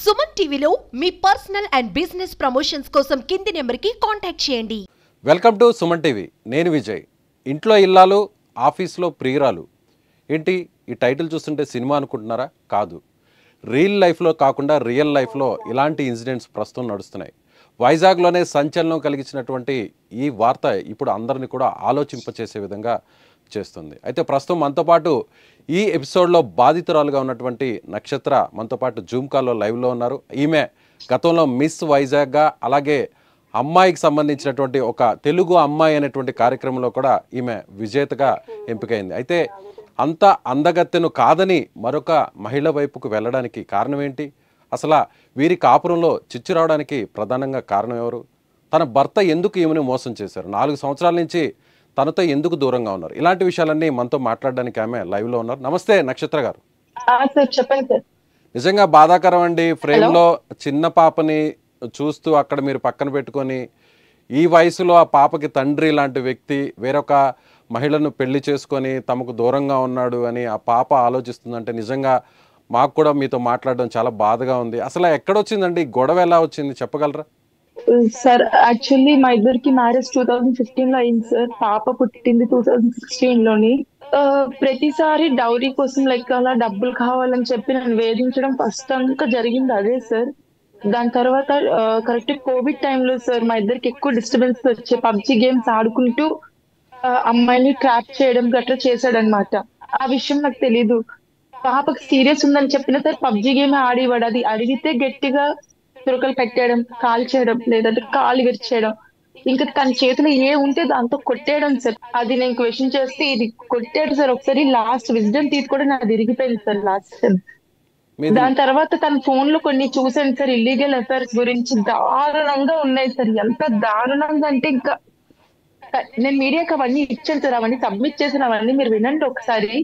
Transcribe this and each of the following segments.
సుమన్ టీవీలో మీ personal and business promotions కోసం కింది నెంబర్కి కాంటాక్ట్ చేయండి. Welcome to Suman TV. నేను విజయ్. ఇంట్లో ఇల్లాలు, ఆఫీస్లో ప్రియురాలు. ఏంటి ఈ టైటిల్ చూస్తుంటే సినిమా అనుకుంటున్నారా? కాదు. లైఫ్లో కాకుండా రియల్ లైఫ్లో ఇలాంటి ఇన్సిడెంట్స్ ప్రస్తుతం నడుస్తున్నాయి. వైజాగ్లోనే సంచలనం కలిగించినటువంటి ఈ వార్త ఇప్పుడు అందరినీ కూడా ఆలోచింపచేసే విధంగా చేస్తుంది. అయితే ప్రస్తుతం మనతో పాటు ఈ ఎపిసోడ్లో బాధితురాలుగా ఉన్నటువంటి నక్షత్ర మనతో పాటు జూమ్ కాల్లో లైవ్లో ఉన్నారు. ఈమె గతంలో మిస్ వైజాగ్గా, అలాగే అమ్మాయికి సంబంధించినటువంటి ఒక తెలుగు అమ్మాయి అనేటువంటి కార్యక్రమంలో కూడా ఈమె విజేతగా ఎంపికైంది. అయితే అంత అందగత్తెను కాదని మరొక మహిళ వైపుకు వెళ్ళడానికి కారణం ఏంటి? అసలు వీరి కాపురంలో చిచ్చు రావడానికి ప్రధానంగా కారణం ఎవరు? తన భర్త ఎందుకు ఈమెను మోసం చేశారు? 4 సంవత్సరాల నుంచి తనతో ఎందుకు దూరంగా ఉన్నారు? ఇలాంటి విషయాలన్నీ మనతో మాట్లాడడానికి ఆమె లైవ్లో ఉన్నారు. నమస్తే నక్షత్ర గారు. చెప్పండి సార్. నిజంగా బాధాకరం అండి. ఫ్రేమ్లో చిన్న పాపని చూస్తూ అక్కడ మీరు పక్కన పెట్టుకొని, ఈ వయసులో ఆ పాపకి తండ్రి లాంటి వ్యక్తి వేరొక మహిళను పెళ్లి చేసుకొని తమకు దూరంగా ఉన్నాడు అని ఆ పాప ఆలోచిస్తుందంటే నిజంగా మాకు కూడా మీతో మాట్లాడడం చాలా బాధగా ఉంది. అసలు ఎక్కడొచ్చిందండి గొడవ? ఎలా వచ్చింది చెప్పగలరా? సార్ యాక్చువల్లీ మా ఇద్దరికి మ్యారేజ్ 2015 లో అయింది సార్. పాప పుట్టింది 2016 లోని. ప్రతిసారి డౌరీ కోసం లైక్ అలా డబ్బులు కావాలని చెప్పి నన్ను వేధించడం ఫస్ట్ అంతా జరిగింది అదే సార్. దాని తర్వాత కరెక్ట్ కోవిడ్ టైంలో సార్ మా ఇద్దరికి ఎక్కువ డిస్టర్బెన్స్ వచ్చే పబ్జి గేమ్స్ ఆడుకుంటూ అమ్మాయిని ట్రాప్ చేయడం గట్రా చేశాడనమాట. ఆ విషయం నాకు తెలీదు. పాపకు సీరియస్ ఉందని చెప్పిన సార్ పబ్జి గేమ్ ఆడివాడు. అది అడిగితే గట్టిగా చురకలు పెట్టేయడం, కాల్ చేయడం, లేదంటే కాలు విరిచేయడం, ఇంకా తన చేతిలో ఏ ఉంటే దాంతో కొట్టేయడం సార్. అది నేను క్వశ్చన్ చేస్తే ఇది కొట్టాడు సార్. ఒకసారి లాస్ట్ విజ్డమ్ టీత్ కూడా నాకు విరిగిపోయింది సార్ లాస్ట్. దాని తర్వాత తన ఫోన్ లో కొన్ని చూసాను సార్, ఇల్లీగల్ అఫైర్స్ గురించి దారుణంగా ఉన్నాయి సార్. ఎంత దారుణంగా అంటే ఇంకా నేను మీడియాకి అవన్నీ ఇచ్చాను సార్, అవన్నీ సబ్మిట్ చేసిన అవన్నీ మీరు వినండి ఒకసారి.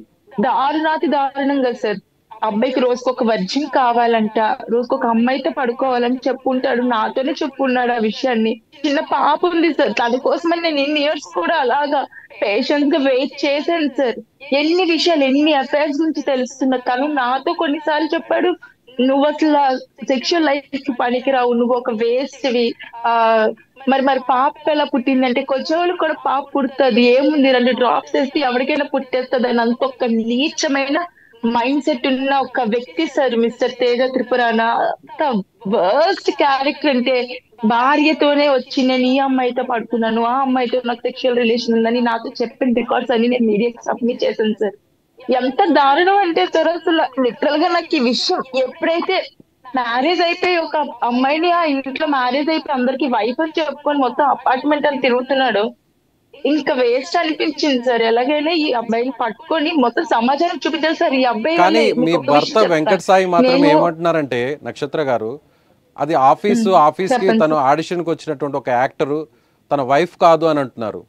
దారుణంగా సార్. అబ్బాయికి రోజుకొక వర్జిన్ కావాలంట, రోజుకొక అమ్మాయితో పడుకోవాలని చెప్పుంటాడు. నాతోనే చెప్పున్నాడు ఆ విషయాన్ని. చిన్న పాప ఉంది సార్, తన కోసమని నేను ఇన్ని ఇయర్స్ కూడా అలాగా పేషెన్స్ గా వెయిట్ చేశాను సార్. ఎన్ని విషయాలు, ఎన్ని అఫైర్స్ గురించి తెలుస్తున్నా. తను నాతో కొన్నిసార్లు చెప్పాడు, నువ్వు అసలు సెక్షువల్ లైఫ్ పనికిరావు, నువ్వు ఒక వేస్ట్వి. మరి పాప ఎలా పుట్టిందంటే కొంచెం కూడా పాప పుడుతుంది, ఏముంది 2 డ్రాప్స్ వేస్తే ఎవరికైనా పుట్టేస్తుంది అని అంత ఒక నీచమైన మైండ్ సెట్ ఉన్న ఒక వ్యక్తి సార్ మిస్టర్ తేజ త్రిపురాణ. అంత వర్స్ట్ క్యారెక్టర్ అంటే, భార్యతోనే వచ్చి నేను ఈ అమ్మాయితో పడుకున్నాను, ఆ అమ్మాయితో నాకు సెక్షువల్ రిలేషన్ ఉందని నాతో చెప్పిన రికార్డ్స్ అన్ని నేను మీడియాకి సబ్మిట్ చేశాను సార్. ఎంత దారుణం అంటే సార్, అసలు లిటరల్ గా నాకు ఈ విషయం ఎప్పుడైతే మ్యారేజ్ అయిపోయి ఒక అమ్మాయిని ఆ ఇంట్లో మ్యారేజ్ అయిపోయి అందరికి వైఫ్ అని చెప్పుకొని మొత్తం అపార్ట్మెంట్ అని తిరుగుతున్నాడు, ఇంకా వేస్ట్ అనిపించింది సార్. ఎలాగైనా ఈ అబ్బాయిని పట్టుకొని మొత్తం సమాచారం చూపించాలి సార్. ఈ అబ్బాయి కానీ మీ భర్త వెంకట సాయి మాత్రం ఏమంటున్నారంటే నక్షత్ర గారు, అది ఆఫీస్కి తను ఆడిషన్కి వచ్చినటువంటి ఒక యాక్టర్, తన వైఫ్ కాదు అని అంటున్నారు.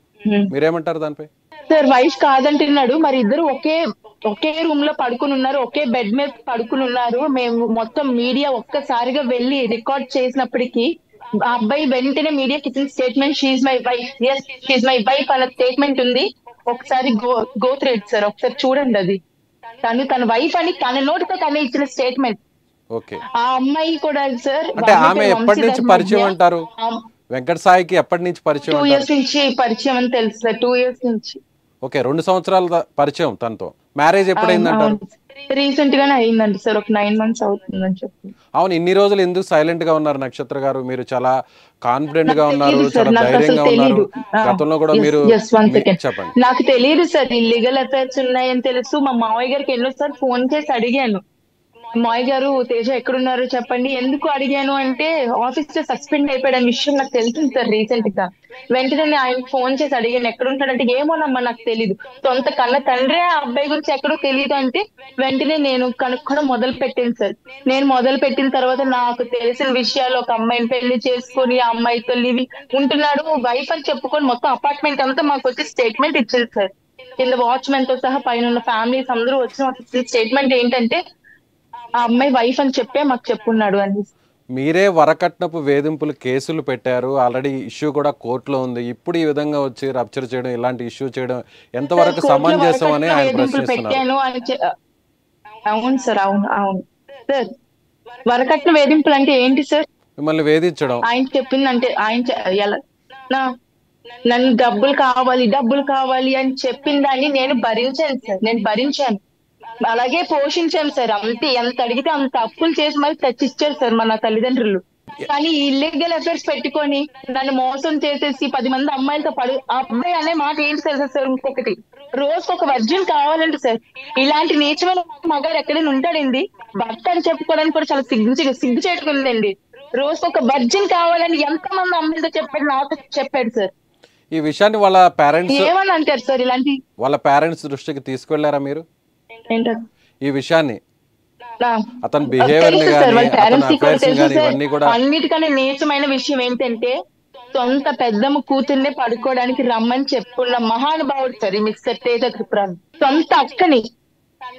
మీరేమంటారు దానిపై? సార్ వైఫ్ కాదంటున్నాడు. మరి ఇద్దరు ఒకే రూమ్ లో పడుకుని ఉన్నారు, ఒకే బెడ్ మీద పడుకుని ఉన్నారు. మేము మొత్తం మీడియా ఒక్కసారిగా వెళ్ళి రికార్డ్ చేసినప్పటికీ ఆ అబ్బాయి వెంటనే మీడియాకి ఇచ్చిన statement, she my wife, yes she my wife అన్న స్టేట్మెంట్ ఉంది. ఒకసారి గో థ్రెడ్ సార్, ఒకసారి చూడండి. అది తన వైఫ్ అని తన నోటితో తనే ఇచ్చిన స్టేట్మెంట్. ఆ అమ్మాయి కూడా సార్, అంటే ఆమె ఎప్పటి నుంచి పరిచయం అంటారు? వెంకట సాయికి ఎప్పటి నుంచి పరిచయం? 2 years నుంచి పరిచయం అని తెలుసు సార్. 2 years నుంచి. ఓకే, 2 సంవత్సరాల పరిచయం తనతో. మ్యారేజ్ ఎప్పుడైందంటారు? రీసెంట్ గానే అయిందండి సార్, ఒక 9 months అవుతుందని చెప్పి. అవును, ఇన్ని రోజులు ఎందుకు సైలెంట్ గా ఉన్నారు నక్షత్ర గారు? మీరు చాలా కాన్ఫిడెంట్ గా ఉన్నారు, చాలా ధైర్యంగా ఉన్నారు. గతంలో కూడా మీరు చెప్పండి. నాకు తెలియదు సార్ ఇల్లీగల్ అఫైర్స్ ఉన్నాయని తెలుసు. మా మావయ్య గారికి ఎన్నోసార్లు ఫోన్ చేసి అడిగాను, మావయ్య గారు తేజ ఎక్కడున్నారు చెప్పండి. ఎందుకు అడిగాను అంటే ఆఫీస్ లో సస్పెండ్ అయిపోయిన విషయం నాకు తెలిసింది సార్ రీసెంట్ గా. వెంటనే ఆయన ఫోన్ చేసి అడిగాను ఎక్కడుంటాడంటే, ఏమోనమ్మా నాకు తెలీదు, సొంత కన్న తండ్రి ఆ అబ్బాయి గురించి ఎక్కడో తెలియదు అంటే వెంటనే నేను కనుక్కోవడం మొదలు పెట్టాను సార్. నేను మొదలు పెట్టిన తర్వాత నాకు తెలిసిన విషయాలు, ఒక అమ్మాయిని పెళ్లి చేసుకుని ఆ అమ్మాయితో లివింగ్ ఉంటున్నాడు, వైఫ్ అని చెప్పుకొని మొత్తం అపార్ట్మెంట్ అంతా మాకు వచ్చి స్టేట్మెంట్ ఇచ్చింది సార్. కింద వాచ్మెన్ తో సహా పైన ఉన్న ఫ్యామిలీస్ అందరూ వచ్చిన స్టేట్మెంట్ ఏంటంటే ఆ అమ్మాయి వైఫ్ అని చెప్పే మాకు చెప్పున్నాడు అని. మీరే వరకట్నపు వేధింపులు కేసులు పెట్టారు, ఆల్రెడీ ఇష్యూ కూడా కోర్టులో ఉంది. ఇప్పుడు ఈ విధంగా వచ్చి రప్చర్ చేయడం, ఇలాంటి ఇష్యూ చేయడం ఎంతవరకు సమంజసం అని ఆయన ప్రశ్నిస్తున్నారు. అవును సార్, అవును సార్. వరకట్న వేధింపులు అంటే ఏంటి సార్? మిమ్మల్ని వేధించడం. ఆయన చెప్పిందంటే ఎలా నా- నన్ను డబ్బులు కావాలి డబ్బులు కావాలి అని చెప్పిన దాన్ని నేను భరించాను సార్, నేను భరించాను, అలాగే పోషించాను సార్. అంతే, ఎంత అడిగితే అంత అప్పులు చేసి మరి తెచ్చిచ్చారు సార్ మన తల్లిదండ్రులు. కానీ ఇల్లీగల్ అఫైర్స్ పెట్టుకొని నన్ను మోసం చేసేసి 10 మంది అమ్మాయిలతో ఆ అబ్బాయి అనే మాట ఏంటి తెలుసా సార్? ఇంకొకటి, రోజుకు ఒక వర్జిన్ కావాలంటే సార్. ఇలాంటి నీచమైన మగాడు ఎక్కడైనా ఉంటాడండి? భర్త అని చెప్పుకోవడానికి కూడా చాలా సిగ్గు చేటుకుందండి. రోజుకు ఒక వర్జిన్ కావాలని ఎంత మంది అమ్మాయిలతో చెప్పాడు, నాతో చెప్పాడు సార్. ఈ విషయాన్ని వాళ్ళ పేరెంట్స్ ఏమని అంటారు సార్ ఇలాంటి? వాళ్ళ పేరెంట్స్ దృష్టికి తీసుకెళ్లారా మీరు ఏంటారు ఈ విషయాన్ని? నా- అతని బిహేవియర్ ని తెలుసు సార్, గానీ వాళ్ళ అతని పేరెంట్స్ కి కూడా అఫైర్స్ తెలుసు గానీ సార్. ఇవన్నీ కూడా అన్నిటికన్నా నీచమైన విషయం ఏంటంటే, సొంత పెద్దమ్మ కూతుర్నే పడుకోవడానికి రమ్మని చెప్పుకున్న మహానుభావుడు సార్ ఈ మిస్టర్ తేజ త్రిపురాన్. సొంత అక్కని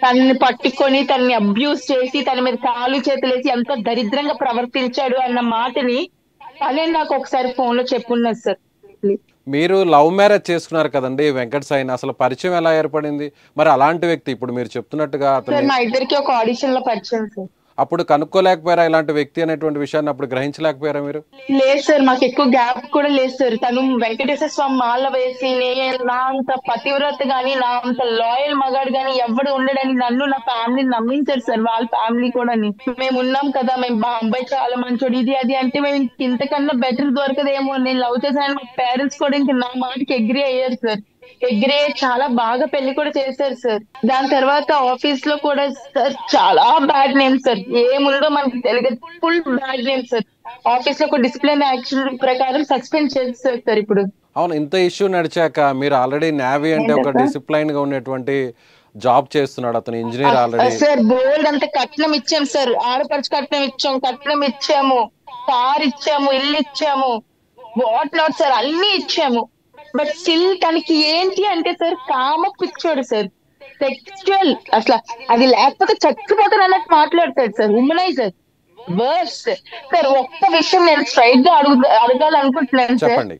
తనని పట్టుకొని తనని అబ్యూస్ చేసి తన మీద కాలు చేతులేసి ఎంతో దరిద్రంగా ప్రవర్తించాడు అన్న మాటని తనే నాకు ఒకసారి ఫోన్ లో చెప్పుకున్నారు సార్. మీరు లవ్ మ్యారేజ్ చేసుకున్నారు కదండి వెంకట సాయిని, అసలు పరిచయం ఎలా ఏర్పడింది? మరి అలాంటి వ్యక్తి ఇప్పుడు మీరు చెప్తున్నట్టుగా సార్ అతను మా ఇద్దరికి ఒక ఆడిషన్ లో పరిచయం సార్. అప్పుడు కనుక్కోలేకపోయారా ఇలాంటి వ్యక్తి అనేటువంటి విషయాన్ని? అప్పుడు గ్రహించలేకపోయారా మీరు? లేదు సార్, మాకు ఎక్కువ గ్యాప్ కూడా లేదు సార్. తను వెంకటేశ్వర స్వామి మాల వేసి నా అంత పతివ్రత గాని నా అంత లాయల్ మగాడు గాని ఎవడు ఉండడని నన్ను నా ఫ్యామిలీని నమ్మించారు సార్. వాళ్ళ ఫ్యామిలీ కూడా మేము ఉన్నాం కదా, మేము మా అబ్బాయి చాలా మంచోడు ఇది అది అంటే మేము ఇంతకన్నా బెటర్ దొరకదేమో, నేను లవ్ చేశాను. మా పేరెంట్స్ కూడా ఇంక నా మాటకి అగ్రీ అయ్యారు సార్. అగ్రీ చాలా బాగా పెళ్లి కూడా చేశారు సార్. దాని తర్వాత ఆఫీస్ లో కూడా సార్ చాలా బ్యాడ్ నేమ్ సార్. ఏముందో మనకి తెలియదు, full bad name sir. Office లో ఒక డిసిప్లిన్ యాక్షన్ ప్రకారం సస్పెండ్ చేస్తారు సార్ ఇప్పుడు. అవును, ఇంత ఇష్యూ నడిచాక మీరు ఆల్రెడీ నేవీ అంటే ఒక డిసిప్లైన్ గా ఉన్నటువంటి జాబ్ చేస్తున్నాడు అతను, ఇంజనీర్ ఆల్రెడీ. సార్ బోల్డ్ అంత కట్నం ఇచ్చాం సార్, ఆడపడుచు కట్నం ఇచ్చాము, కార్ ఇచ్చాము, ఇల్లు ఇచ్చాము, వాట్ నాట్ సార్, అన్ని ఇచ్చాము. బట్ స్టిల్ తనకి ఏంటి అంటే సార్, కామ పిచ్చోడు సార్, సెక్చువల్ అసలు అది లేకపోతే చచ్చిపోతాను అన్నట్టు మాట్లాడతాడు సార్. Womaniser worst sir. ఒక్క విషయం నేను స్ట్రైట్ గా అడగాలనుకుంటున్నాను సార్. చెప్పండి.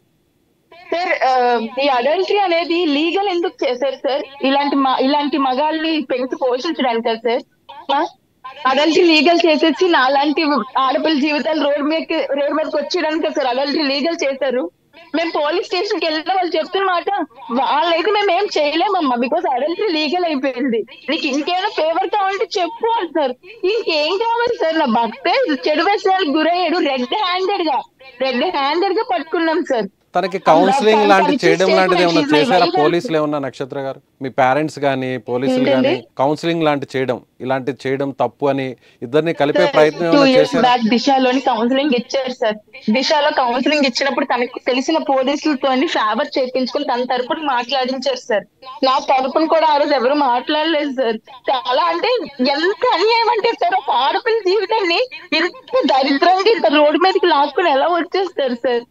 సార్ ఈ అడల్టరీ అనేది లీగల్ ఎందుకు చేశారు సార్? ఇలాంటి మగాల్ని పెంచి పోషించడానికి కదా సార్? అడల్టరీ లీగల్ చేసేసి నాలాంటి ఆడపిల్ల జీవితాలు రోడ్ మీదకి వచ్చేయడానికి సార్ అడల్టరీ లీగల్ చేశారు. మేము పోలీస్ స్టేషన్ కి వెళ్ళిన వాళ్ళు చెప్తున్న మాట, వాళ్ళైతే మేము ఏం చేయలేమమ్మా బికాస్ అడల్టరీ లీగల్ అయిపోయింది, నీకు ఇంకేమైనా ఫేవర్ కావాలంటే చెప్పు అంటారు. ఇంకేం కావాలి సార్? నా భర్తే చెడు వ్యసనాలకు గురయ్యాడు, రెడ్ హ్యాండెడ్ గా పట్టుకున్నాం సార్. తనకి కౌన్సిలింగ్ లాంటి చేయడం లాంటిది ఏమన్నా చేశారా పోలీసులు ఏమన్నా? నక్షత్ర గారు, మీ పేరెంట్స్ గానీ పోలీసులు గానీ కౌన్సిలింగ్ లాంటి చేయడం తప్పు అని ఇద్దరిని కలిపే ప్రయత్నం ఏమైనా చేశారా? దిశలోని కౌన్సిలింగ్ ఇచ్చారు సార్. దిశలో కౌన్సిలింగ్ ఇచ్చినప్పుడు తనకు తెలిసిన పోలీసులతో ఫేవర్ చేయించుకుని తన తరపున మాట్లాడించారు సార్. నా తరపున కూడా ఆ రోజు ఎవరు మాట్లాడలేదు సార్. చాలా అంటే ఎంత అన్యాయం అంటే సార్, ఒక ఆడపిల్ల జీవితాన్ని ఇంత దరిద్రంగా ఇంత రోడ్డు మీదకి లాక్కుని ఎలా వచ్చేస్తారు సార్?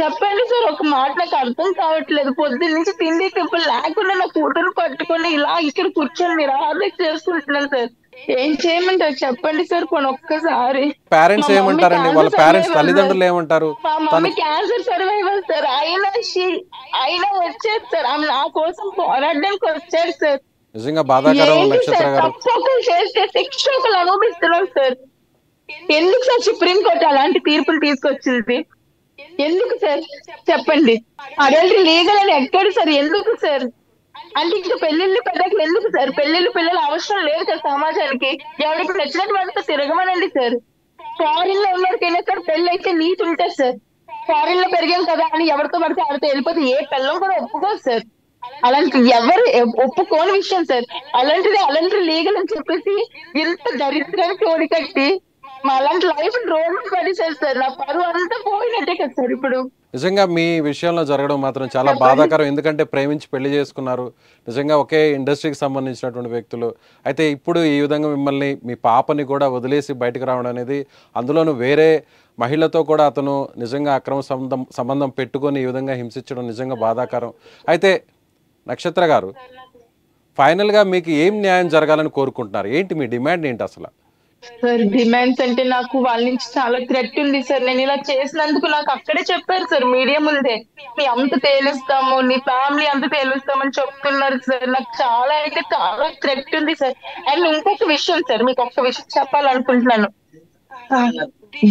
చెప్పండి సార్, ఒక మాట నాకు అర్థం కావట్లేదు. పొద్దున్న నుంచి తిండి తిప్పులు లేకుండా నా కూతురు పట్టుకొని ఇలా ఇక్కడ కూర్చొని నిరాహారం చేసుకుంటున్నాను సార్. ఏం చేయమంటారు చెప్పండి సార్ కొన్ని ఒక్కసారి. పేరెంట్స్ ఏమంటారండి? వాళ్ళ పేరెంట్స్ తల్లిదండ్రులు ఏమంటారు? మా మమ్మీ క్యాన్సర్ సర్వైవర్ సార్. ఆయన వచ్చారు సార్, ఆమె నా కోసం పోరాడడానికి వచ్చారు సార్. నిజంగా బాధాకరం నక్షత్ర గారు. తప్పొకరు చేస్తే శిక్ష ఒకరు అనుభవిస్తున్నాం సార్. ఎందుకు సార్ సుప్రీంకోర్టు అలాంటి తీర్పులు తీసుకొచ్చింది? ఎందుకు సార్ చెప్పండి? అడల్టరీ లీగల్ అని ఎక్కడ సార్? ఎందుకు సార్? అంటే ఇంకా పెళ్లిళ్ళు పెద్దకి ఎందుకు సార్? పెళ్లిళ్ళు పిల్లలు అవసరం లేదు సార్ సమాజానికి. ఎవరికి నచ్చినట్టు వాళ్ళతో తిరగమనండి సార్. ఫారిన్ లో ఉన్నవాడికైనా సార్ పెళ్లి అయితే నీతి ఉంటుంది సార్. ఫారిన్ లో పెరిగాం కదా అని ఎవరితో పడితే ఆడితో వెళ్ళిపోతే ఏ పిల్లం కూడా ఒప్పుకోదు సార్. అలాంటి ఎవరు ఒప్పుకోని విషయం సార్. అలాంటి లీగల్ అని చెప్పేసి ఇంత దరిద్రానికి ఓడికట్టి అలాంటి లైఫ్ రోడ్ పడేసారు సార్. నా పరువు అంతా పోయినట్టే కదా సార్ ఇప్పుడు. నిజంగా మీ విషయంలో జరగడం మాత్రం చాలా బాధాకరం. ఎందుకంటే ప్రేమించి పెళ్లి చేసుకున్నారు, నిజంగా ఒకే ఇండస్ట్రీకి సంబంధించినటువంటి వ్యక్తులు. అయితే ఇప్పుడు ఈ విధంగా మిమ్మల్ని, మీ పాపని కూడా వదిలేసి బయటకు రావడం అనేది, అందులోనూ వేరే మహిళతో కూడా అతను నిజంగా అక్రమ సంబంధం పెట్టుకొని ఈ విధంగా హింసించడం నిజంగా బాధాకరం. అయితే నక్షత్ర గారు, ఫైనల్గా మీకు ఏం న్యాయం జరగాలని కోరుకుంటున్నారు? ఏంటి మీ డిమాండ్ ఏంటి అసలు? సార్ డిమాండ్స్ అంటే నాకు వాళ్ళ నుంచి చాలా థ్రెట్ ఉంది సార్. నేను ఇలా చేసినందుకు నాకు అక్కడే చెప్పారు సార్, మీడియా ముందే, నీ అంత తేలుస్తాము, నీ ఫ్యామిలీ అంత తేలుస్తామని చెప్తున్నారు సార్. నాకు చాలా థ్రెట్ ఉంది సార్. అండ్ ఇంకొక విషయం సార్, మీకు ఒక్క విషయం చెప్పాలనుకుంటున్నాను.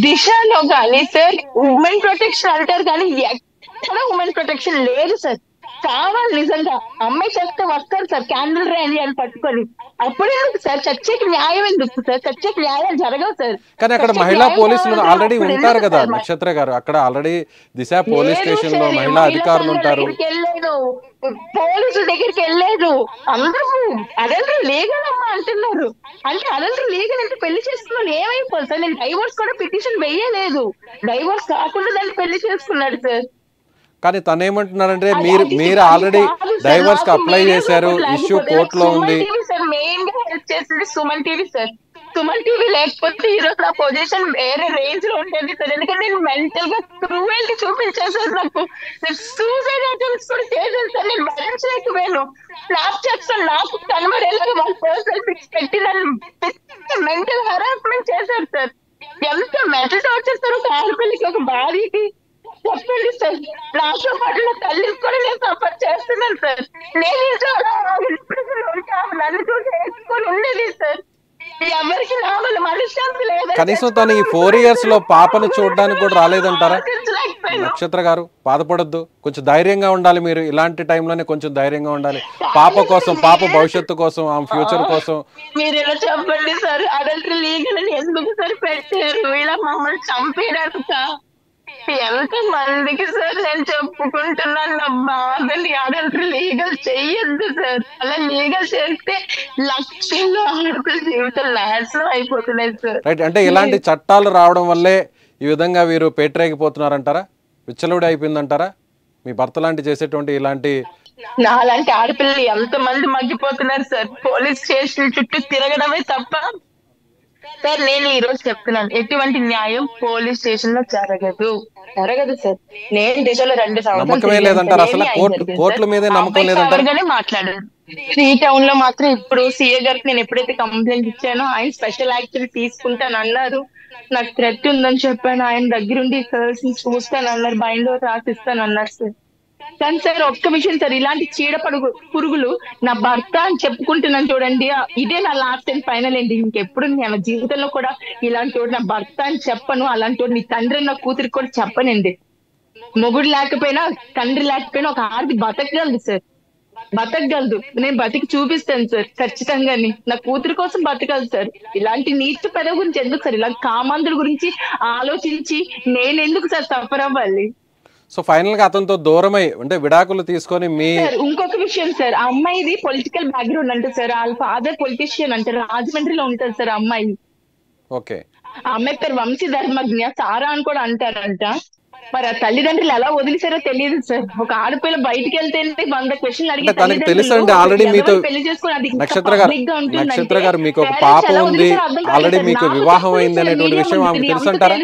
దిశలో కానీ సార్ ఉమెన్ ప్రొటెక్షన్ అంటారు కానీ ఎక్కడ ఉమెన్ ప్రొటెక్షన్ లేదు సార్. కావాలి నిజంగా అమ్మాయి చేస్తే వస్తారు సార్ క్యాండిల్ ర్యాలీ అని పట్టుకొని. అప్పుడు ఎందుకు సార్ చర్చకి న్యాయం ఎందుకు సార్? చర్చకి న్యాయం జరగవు సార్. కానీ అక్కడ చర్చకి మహిళా న్యాయం పోలీసులు కావాలంటే ఆల్రెడీ అప్పుడు ఉంటారు ఎందుకు కదా సార్? నక్షత్ర గారు, అక్కడ ఆల్రెడీ దిశ పోలీస్ లేదు స్టేషన్ లో సార్, మహిళా అధికారులు సంఘాల ఉంటారు. దగ్గరికి వెళ్ళలేదు, పోలీసుల దగ్గరికి వెళ్ళలేదు. అందరూ అదంతా లీగల్ అమ్మా అంటున్నారు. అంటే అదంతా లీగల్ అంటే పెళ్లి చేసుకున్నాను ఏమైపోతుంది సార్? నేను డైవోర్స్ కూడా పిటిషన్ వేయలేదు. డైవోర్స్ కాకుండా దాన్ని పెళ్లి చేసుకున్నాడు సార్. కానీ తను ఏమంటున్నారంటే అది మీరు అది ఆల్రెడీ కాదు సార్. డైవర్స్ కి నాకు అప్లై మీడియా చేశారు, సపోర్ట్ ఇష్యూ లేకపోతే కోర్టులో సుమన్ ఉంది. టీవీ సార్ మెయిన్ గా హెల్ప్ చేసింది Suman TV sir. Suman TV లేకపోతే ఈ రోజు నా పొజిషన్ వేరే రేంజ్ లో ఉండేది సార్. ఎందుకంటే నేను మెంటల్ గా క్రూయల్టీ చూపించేసారు నాకు. నేను సూసైడ్ అటెంప్ట్స్ కూడా చేశాను సార్. నేను భరించలేకపోయాను. స్నాప్ చాట్స్ నాకు కనబడేలాగా వాళ్ళ పర్సనల్ పిక్స్ పెట్టి నన్ను మెంటల్ హరాస్మెంట్ చేశారు సార్. ఎంత మెంటల్ టార్చర్ సార్ ఒక ఆడపిల్లకి, ఒక భార్యకి చెప్పండి సార్. నాతో పాటు నా తల్లికి కూడా నేను సపోర్ట్ చేస్తున్నాను సార్. నేను ఇంట్లో నన్ను చూసి వేసుకొని ఉండేది సార్. ఎవరికి నా వల్ల మనశ్శాంతి లేదు. కనీసం తను ఈ 4 years లో పాపను చూడడానికి కూడా రాలేదంటారా? నక్షత్ర గారు బాధపడొద్దు, కొంచెం ధైర్యంగా ఉండాలి. మీరు ఇలాంటి టైంలోనే కొంచెం ధైర్యంగా ఉండాలి. పాప కోసం, పాప భవిష్యత్తు కోసం, ఆమె ఫ్యూచర్ కోసం. మీరు ఇలా చెప్పండి సార్. అడల్టరీ లీగల్ అని ఎందుకు సార్ పెట్టారు? ఇలా మమ్మల్ని చంపేయడానికి ఎంత మందికి సార్ నేను చెప్పుకుంటున్నాను నా బాధని. అడల్టరీ లీగల్ చెయ్యొద్దు సార్. అలా లీగల్ చేస్తే లక్షల్లో ఆడపిల్ల జీవితం నాశనం అయిపోతున్నాయి సార్. రైట్, అంటే ఇలాంటి చట్టాలు రావడం వల్లే ఈ విధంగా వీరు పేటరేగిపోతున్నారంటారా? విచ్చలవిడి అయిపోయిందంటారా? మీ భర్త లాంటి చేసేటువంటి ఇలాంటి నాలాంటి ఆడపిల్లలు ఎంత మంది మగ్గిపోతున్నారు సార్. పోలీస్ స్టేషన్ చుట్టూ తిరగడమే తప్ప సార్. నేను ఈ రోజు చెప్తున్నాను, ఎటువంటి న్యాయం పోలీస్ స్టేషన్ లో జరగదు సార్. నేను దేశంలో 2 నమ్మకమే లేదంటారు అసలు? కోర్టుల మీదే నమ్మకం లేదంటారు. మాట్లాడారు. ఈ టౌన్ లో మాత్రం ఇప్పుడు సీఏ గారికి నేను ఎప్పుడైతే కంప్లైంట్ ఇచ్చానో ఆయన స్పెషల్ యాక్షన్ తీసుకుంటాను అన్నారు. నాకు థ్రెట్ ఉందని చెప్పాను. ఆయన దగ్గరుండి చూస్తాను అన్నారు, బైండ్ రాసిస్తాను అన్నారు సార్. కానీ సార్ ఒక్క విషయం సార్, ఇలాంటి పురుగులు నా భర్త అని చెప్పుకుంటున్నాను చూడండి, ఇదే నా లాస్ట్ అండ్ ఫైనల్ అండి. ఇంకెప్పుడు నేను జీవితంలో కూడా ఇలాంటి వాడు నా భర్త అని చెప్పను. అలాంటి వాడు నీ తండ్రి నా కూతురికి కూడా చెప్పనండి. మొగుడు లేకపోయినా తండ్రి లేకపోయినా ఒక ఆడది బతకగలదు సార్, బతకగలదు. నేను బతికి చూపిస్తాను సార్ ఖచ్చితంగాని. నా కూతురి కోసం బతకగలదు సార్. ఇలాంటి నీచ పెదవి గురించి ఎందుకు సార్? ఇలాంటి కామాంధుల గురించి ఆలోచించి నేను ఎందుకు సార్ సఫర్ అవ్వాలి? సో ఫైనల్ గా అతనితో దూరమై అంటే విడాకులు తీసుకొని మీ ఇంకొక విషయం సార్, ఆ అమ్మాయిది పొలిటికల్ బ్యాక్గ్రౌండ్ అంటే సార్, వాళ్ళ ఫాదర్ పొలిటీషియన్ అంటే రాజమండ్రిలో ఉంటారు సార్ ఆ అమ్మాయి. ఓకే, ఆ అమ్మాయి పేరు వంశీధర్మజ్ఞ సారా అని కూడా అంటారంట. మరి ఆ తల్లిదండ్రులు ఎలా వదిలేసారో తెలియదు సార్. ఒక ఆడపిల్ల బయటికి వెళ్తే 100 క్వశ్చన్లు అడిగి తనకు తెలుసండి ఆల్రెడీ మీతో. నక్షత్ర గారు మీకు ఒక పాప ఉంది, ఆల్రెడీ మీకు వివాహం అయింది అనేటువంటి విషయం ఆమెకు తెలుసంటారా?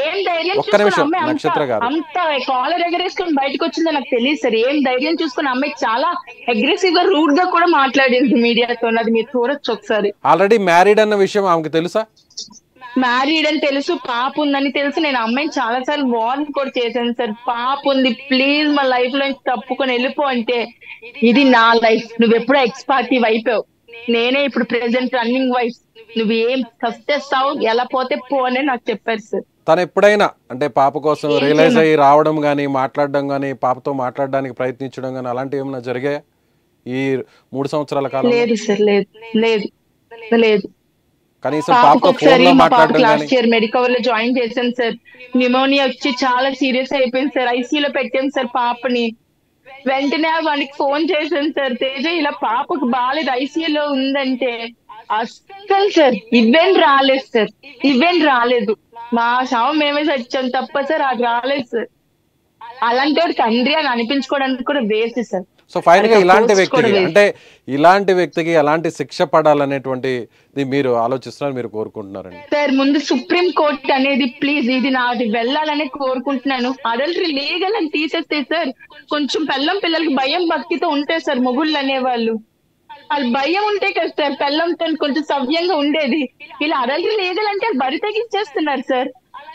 ఏం ధైర్యం ఒక్క నిమిషం నక్షత్ర గారు, అంత కాలర్ ఎగరేసుకొని బయటకు వచ్చిందో నాకు తెలియదు సార్. ఏం ధైర్యం చూసుకుని అమ్మాయి చాలా అగ్రెసివ్ గా రూడ్ గా కూడా మాట్లాడింది మీడియాతో. అది మీరు చూడొచ్చు ఒకసారి. ఆల్రెడీ మ్యారీడ్ అన్న విషయం ఆమెకు తెలుసా? మ్యారీడ్ అని తెలుసు, పాప ఉందని తెలుసు. నేను అమ్మాయిని చాలా సార్లు వార్న్ కూడా చేశాను సార్. పాప ఉంది, ప్లీజ్ మా లైఫ్ లో తప్పుకొని వెళ్ళిపో అంటే, ఇది నా లైఫ్, నువ్వు ఎప్పుడో ఎక్స్పార్టివ్ అయిపోయావు, నేనే ఇప్పుడు ప్రెసెంట్ రన్నింగ్ వైఫ్, నువ్వు ఏం సక్సెస్తావు ఎలా పోతే పో అని నాకు చెప్పారు సార్. తను ఎప్పుడైనా అంటే పాప కోసం రియలైజ్ అయ్యి రావడం కానీ, మాట్లాడడం కానీ, పాపతో మాట్లాడడానికి ప్రయత్నించడం కానీ అలాంటివి ఏమైనా జరిగాయా ఈ 3 సంవత్సరాల కాలం? లేదు సార్, లేదు లేదు లేదు. కనీసం పాపతో ఫోన్ లో మాట్లాడడం కానీ? లాస్ట్ ఇయర్ మెడికవర్ లో జాయిన్ చేశాను సార్. న్యూమోనియా వచ్చి చాలా సీరియస్ అయిపోయింది సార్. ఐసీయూలో పెట్టాను సార్ పాపని. వెంటనే వానికి ఫోన్ చేశాను సార్, తేజ ఇలా పాపకు బాగాలేదు ఐసీయూలో ఉందంటే. అస్సలు సార్ ఈవెంట్ రాలేదు సార్, ఈవెంట్ రాలేదు. మా శవం మేమే చచ్చాం తప్ప సార్ అది రాలేదు సార్. అలాంటి వాడు తండ్రి అని అనిపించుకోవడానికి కూడా వేస్ట్ సార్. సో ఫైనల్ గా ఇలాంటి వ్యక్తికి అంటే ఇలాంటి వ్యక్తికి ఎలాంటి శిక్ష పడాలనేటువంటిది మీరు ఆలోచిస్తున్నారు, మీరు కోరుకుంటున్నారండి? సార్ ముందు సుప్రీం కోర్ట్ అనేది ప్లీజ్ ఇది నాది వెళ్ళాలని కోరుకుంటున్నాను. అడల్టరీ లీగల్ అని తీసేస్తే సార్ కొంచెం పిల్లలకి భయం భక్తితో ఉంటాయి సార్. మొగుళ్ళు అనేవాళ్ళు వాళ్ళు భయం ఉంటే కదా సార్ పిల్లంతో కొంచెం సవ్యంగా ఉండేది. ఇలా అడల్టరీ లీగల్ అంటే బరి తెగిచ్చేస్తున్నారు సార్.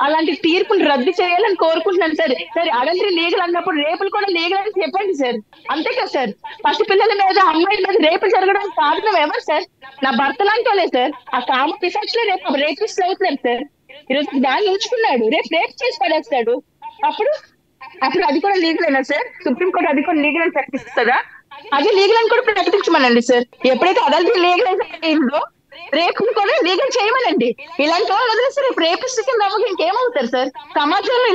అలాంటి తీర్పును రద్దు చేయాలని కోరుకుంటున్నాను సార్. సార్ అడల్టరీ లీగల్ అన్నప్పుడు రేపులు కూడా లీగల్ అని చెప్పండి సార్. అంతే కదా సార్, పసిపిల్లల మీద అమ్మాయిల మీద రేపులు జరగడానికి కారణం ఎవరు సార్? నా భర్త లాంటి వాళ్ళే సార్. ఆ కామ పిశాచులే రేపు రేపిస్ట్ అవుతున్నారు సార్. ఈరోజు దాన్ని ఉంచుకున్నాడు, రేపు రేపు చేసి పడేస్తాడు. అప్పుడు అప్పుడు అది కూడా లీగల్ అయినా సార్? సుప్రీంకోర్టు అది కూడా లీగల్ అని ప్రకటిస్తుందా? అది లీగల్ అని కూడా ప్రకటించమనండి సార్. ఎప్పుడైతే అడల్టరీ లీగల్ అయిందో రేపు కూడా లీగల్ చేయమనండి. ఇలాంటి వాళ్ళు వదిలేస్తే రేపు రేపిస్ట్ కింద ఇంకేమవుతారు సార్? సమాజంలో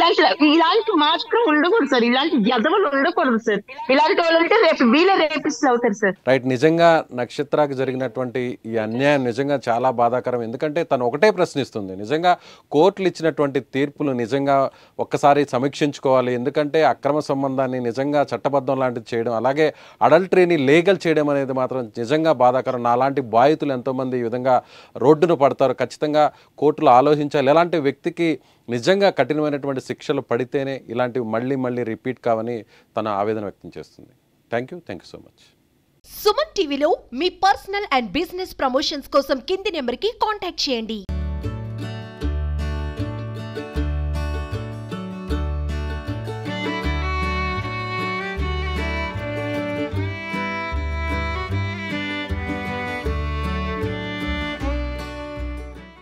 ఇలాంటి మాత్రం ఉండకూడదు సార్. ఇలాంటి గదవలు ఉండకూడదు సార్. ఇలాంటి వాళ్ళు ఉంటే రేపు వీళ్ళే రేపిస్ట్ అవుతారు సార్. రైట్. నిజంగా నక్షత్రాకి జరిగినటువంటి ఈ అన్యాయం నిజంగా చాలా బాధాకరం. ఎందుకంటే తను ఒకటే ప్రశ్నిస్తుంది, నిజంగా కోర్టులు ఇచ్చినటువంటి తీర్పులు నిజంగా ఒక్కసారి సమీక్షించుకోవాలి. ఎందుకంటే అక్రమ సంబంధాన్ని నిజంగా చట్టబద్ధం లాంటిది చేయడం, అలాగే అడల్టరీని లీగల్ చేయడం అనేది మాత్రం నిజంగా బాధాకరం. నాలాంటి బాధితులు ఎంతోమంది ఈ విధంగా రోడ్డును పడతారు. ఖచ్చితంగా కోర్టులు ఆలోచించాలి. ఎలాంటి వ్యక్తికి నిజంగా కఠినమైనటువంటి శిక్షలు పడితేనే ఇలాంటివి మళ్ళీ మళ్ళీ రిపీట్ కావని తన ఆవేదన వ్యక్తం చేస్తుంది. Thank you so much. Suman టీవీలో మీ పర్సనల్ అండ్ బిజినెస్ ప్రమోషన్స్ కోసం కింది నెంబర్కి కాంటాక్ట్ చేయండి.